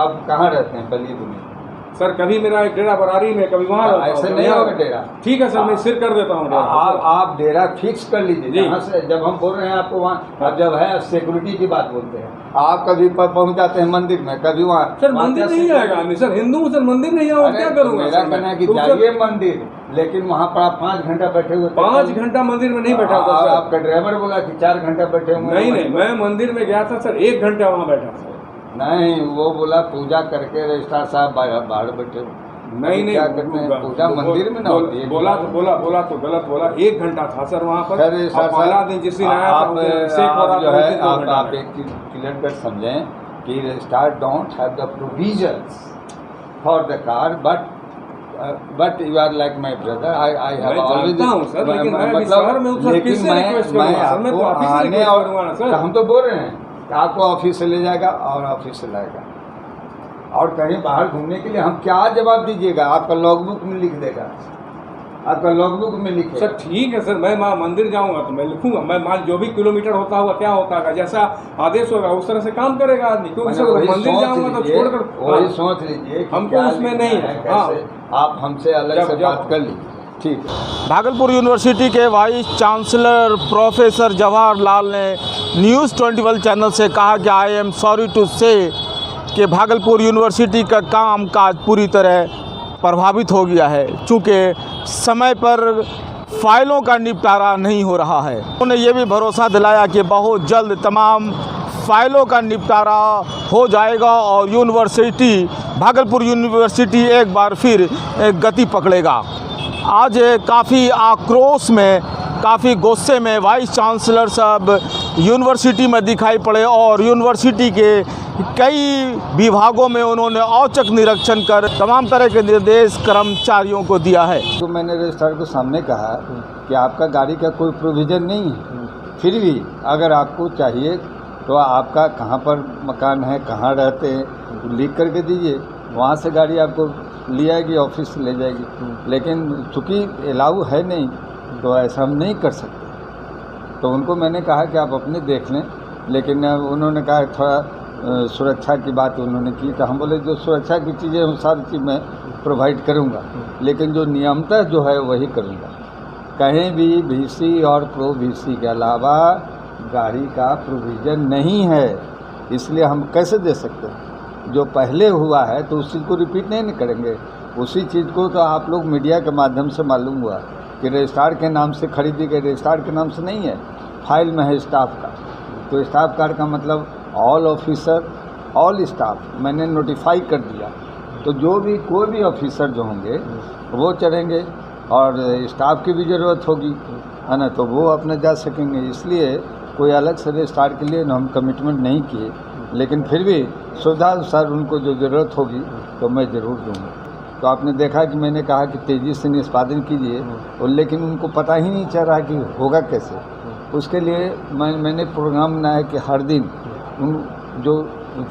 आप कहाँ रहते हैं बलिद में? सर कभी मेरा एक डेरा बरारी में, कभी वहाँ रहता हूँ। ऐसे नहीं होगा डेरा। ठीक है सर, मैं सिर कर देता हूँ। आप डेरा फिक्स कर लीजिए जहाँ से, जब हम बोल रहे हैं आपको वहाँ, अब जब है सिक्योरिटी की बात बोलते हैं, आप कभी पहुँच जाते हैं मंदिर में, कभी वहाँ। सर मंदिर नहीं आएगा सर, हिंदू हूँ सर, मंदिर नहीं आऊँ क्या करूँगा? मेरा कहना है कि जाइए मंदिर, लेकिन वहाँ पर आप 5 घंटा बैठे हुए। 5 घंटा मंदिर में नहीं बैठा था सर। आपका ड्राइवर बोला कि 4 घंटा बैठे हुए। नहीं, मैं मंदिर में गया था सर, 1 घंटा वहाँ बैठा था। नहीं, वो बोला पूजा करके रजिस्ट्रार साहब बाहर बैठे। नहीं, क्या करते हैं पूजा मंदिर में ना होती है। बोला तो गलत बोला। 1 घंटा था सर वहाँ पर। सर पहला दिन जिस दिन आया आप जो है आप एक चीज क्लियर कर समझें कि registrar don't have the provisions for the car, but you are like my brother. I have always, हम तो बोल रहे हैं कि आपको ऑफिस से ले जाएगा और ऑफिस से लाएगा, और कहीं बाहर घूमने के लिए हम क्या जवाब दीजिएगा? आपका लॉगबुक में लिख देगा, आपका लॉगबुक में लिखे। सर ठीक है सर, मैं मंदिर जाऊंगा तो मैं लिखूंगा, मैं मान जो भी किलोमीटर होता हुआ क्या होता है, जैसा आदेश होगा उस तरह से काम करेगा आदमी। क्योंकि सर मंदिर जाऊंगा तो छोड़कर वही सोच लीजिए, हमको उसमें नहीं है। आप हमसे अलग से बात कर लीजिए, ठीक है। भागलपुर यूनिवर्सिटी के वाइस चांसलर प्रोफेसर जवाहरलाल ने न्यूज़ 21 चैनल से कहा कि आई एम सॉरी टू से कि भागलपुर यूनिवर्सिटी का काम काज पूरी तरह प्रभावित हो गया है, चूँकि समय पर फाइलों का निपटारा नहीं हो रहा है। उन्होंने ये भी भरोसा दिलाया कि बहुत जल्द तमाम फाइलों का निपटारा हो जाएगा और यूनिवर्सिटी, भागलपुर यूनिवर्सिटी एक बार फिर गति पकड़ेगा। आज काफ़ी आक्रोश में, काफ़ी गुस्से में वाइस चांसलर साहब यूनिवर्सिटी में दिखाई पड़े और यूनिवर्सिटी के कई विभागों में उन्होंने औचक निरीक्षण कर तमाम तरह के निर्देश कर्मचारियों को दिया है। तो मैंने रजिस्ट्रार को सामने कहा कि आपका गाड़ी का कोई प्रोविज़न नहीं है, फिर भी अगर आपको चाहिए तो आपका कहाँ पर मकान है, कहाँ रहते हैं, लिख करके दीजिए, वहाँ से गाड़ी आपको ले आएगी, ऑफिस से ले जाएगी। लेकिन चूँकि अलाउ है नहीं तो ऐसा हम नहीं कर सकते। तो उनको मैंने कहा कि आप अपने देख लें, लेकिन उन्होंने कहा थोड़ा सुरक्षा की बात उन्होंने की। तो हम बोले जो सुरक्षा की चीज़ें हैं सारी चीज़ मैं प्रोवाइड करूँगा, लेकिन जो नियमतः जो है वही करूँगा। कहीं भी वीसी और प्रो वीसी के अलावा गाड़ी का प्रोविज़न नहीं है, इसलिए हम कैसे दे सकते हैं? जो पहले हुआ है तो उस चीज़ को रिपीट नहीं करेंगे। उसी चीज़ को तो आप लोग मीडिया के माध्यम से मालूम हुआ कि रजिस्ट्रार के नाम से खरीदी गई, रजिस्ट्रार के नाम से नहीं है, फाइल में है स्टाफ का। तो स्टाफ कार्ड का मतलब ऑल ऑफिसर, ऑल स्टाफ मैंने नोटिफाई कर दिया। तो जो भी कोई भी ऑफिसर जो होंगे वो चढ़ेंगे और स्टाफ की भी ज़रूरत होगी, है ना, तो वो अपने जा सकेंगे। इसलिए कोई अलग से रजिस्ट्रार के लिए हम कमिटमेंट नहीं किए, लेकिन फिर भी सुविधा अनुसार उनको जो ज़रूरत होगी तो मैं ज़रूर दूँगा। तो आपने देखा कि मैंने कहा कि तेज़ी से निष्पादन कीजिए, और लेकिन उनको पता ही नहीं चल रहा कि होगा कैसे। उसके लिए मैंने प्रोग्राम बनाया कि हर दिन उन जो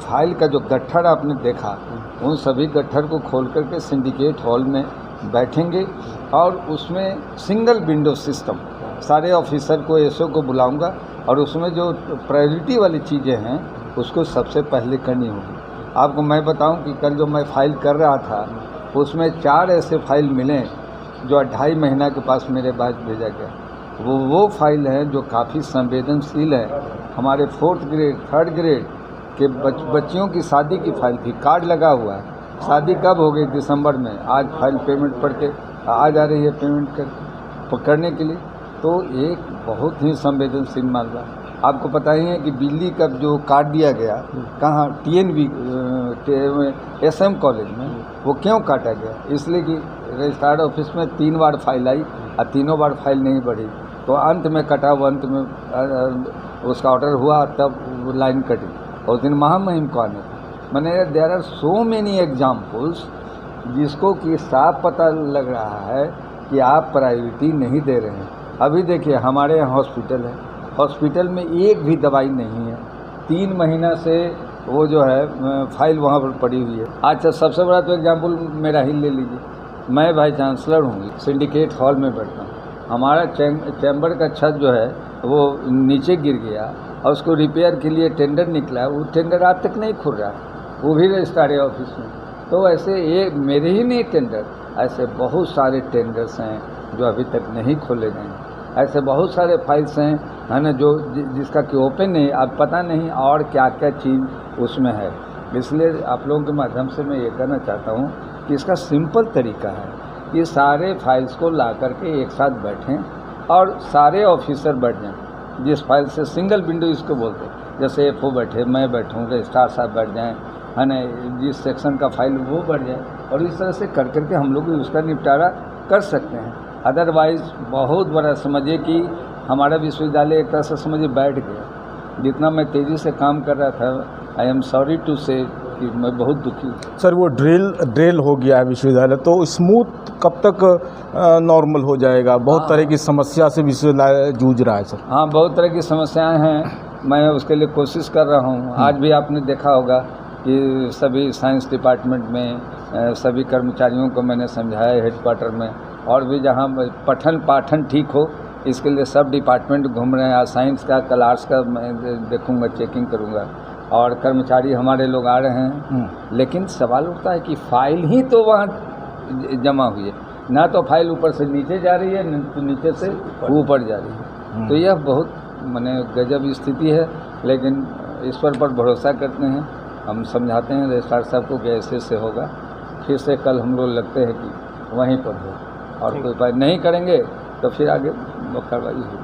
फाइल का जो गट्ठर आपने देखा, उन सभी गट्ठर को खोल करके सिंडिकेट हॉल में बैठेंगे और उसमें सिंगल विंडो सिस्टम, सारे ऑफिसर को, एसओ को बुलाऊंगा और उसमें जो प्रायोरिटी वाली चीज़ें हैं उसको सबसे पहले करनी होगी। आपको मैं बताऊं कि कल जो मैं फाइल कर रहा था उसमें 4 ऐसे फाइल मिले जो 2.5 महीना के पास मेरे पास भेजा गया। वो फाइल है जो काफ़ी संवेदनशील है। हमारे 4th ग्रेड 3rd ग्रेड के बच्चियों की शादी की फाइल थी, कार्ड लगा हुआ है, शादी कब हो गई? दिसंबर में। आज फाइल पेमेंट पढ़ के आ जा रही है पेमेंट करने के लिए। तो एक बहुत ही संवेदनशील मामला। आपको पता ही है कि बिजली का जो काट दिया गया, कहाँ TNV SM कॉलेज में, वो क्यों काटा गया? इसलिए कि रजिस्ट्रार ऑफिस में 3 बार फाइल आई और तीनों बार फाइल नहीं बढ़ी, तो अंत में कटा। वो अंत में उसका ऑर्डर हुआ तब लाइन कटी। उस दिन महामहिम को आने मैंने there are so many examples जिसको कि साफ पता लग रहा है कि आप प्रायोरिटी नहीं दे रहे हैं। अभी देखिए हमारे यहाँ हॉस्पिटल है, हॉस्पिटल में एक भी दवाई नहीं है। 3 महीना से वो जो है फाइल वहाँ पर पड़ी हुई है। अच्छा, सबसे बड़ा तो एग्जाम्पल मेरा ही ले लीजिए। मैं वाइस चांसलर हूँ, सिंडिकेट हॉल में बैठता हूँ। हमारा चैम्बर का छत जो है वो नीचे गिर गया और उसको रिपेयर के लिए टेंडर निकला, वो टेंडर आज तक नहीं खुल रहा। वो भी रजिस्ट्रार ऑफिस में। तो ऐसे ये मेरे ही नहीं टेंडर, ऐसे बहुत सारे टेंडर्स हैं जो अभी तक नहीं खोले गए हैं। ऐसे बहुत सारे फाइल्स हैं, है ना, जो जिसका कि ओपन नहीं, अब पता नहीं और क्या क्या चीज़ उसमें है। इसलिए आप लोगों के माध्यम से मैं ये कहना चाहता हूँ कि इसका सिंपल तरीका है कि सारे फाइल्स को ला करके एक साथ बैठें और सारे ऑफिसर बैठ जाएं। जिस फाइल से सिंगल विंडो इसको बोलते हैं, जैसे FO बैठे, मैं बैठूँ, रजिस्ट्रार साहब बैठ जाएँ, है ना, जिस सेक्शन का फाइल वो बढ़ जाए, और इस तरह से कर करके हम लोग उसका निपटारा कर सकते हैं। अदरवाइज़ बहुत बड़ा समझिए कि हमारा विश्वविद्यालय एक तरह से समझिए बैठ गया। जितना मैं तेज़ी से काम कर रहा था, आई एम सॉरी टू से कि मैं बहुत दुखी हूँ। सर वो ड्रिल हो गया है विश्वविद्यालय, तो स्मूथ कब तक नॉर्मल हो जाएगा? बहुत तरह की समस्या से विश्वविद्यालय जूझ रहा है सर। हाँ, बहुत तरह की समस्याएं हैं, मैं उसके लिए कोशिश कर रहा हूँ। आज भी आपने देखा होगा कि सभी साइंस डिपार्टमेंट में सभी कर्मचारियों को मैंने समझाया हेडक्वार्टर में, और भी जहाँ पठन पाठन ठीक हो इसके लिए सब डिपार्टमेंट घूम रहे हैं। आज साइंस का, कल आर्ट्स का मैं देखूँगा, चेकिंग करूँगा, और कर्मचारी हमारे लोग आ रहे हैं। लेकिन सवाल उठता है कि फ़ाइल ही तो वहाँ जमा हुई है, ना तो फाइल ऊपर से नीचे जा रही है, न तो नीचे से ऊपर जा रही है। तो यह बहुत माने गजब स्थिति है, लेकिन ईश्वर पर भरोसा करते हैं। हम समझाते हैं रजिस्ट्रार साहब को कि ऐसे से होगा, फिर से कल हम लोग लगते हैं कि वहीं पर हो, और कोई उपाय नहीं करेंगे तो फिर आगे कार्रवाई होगी।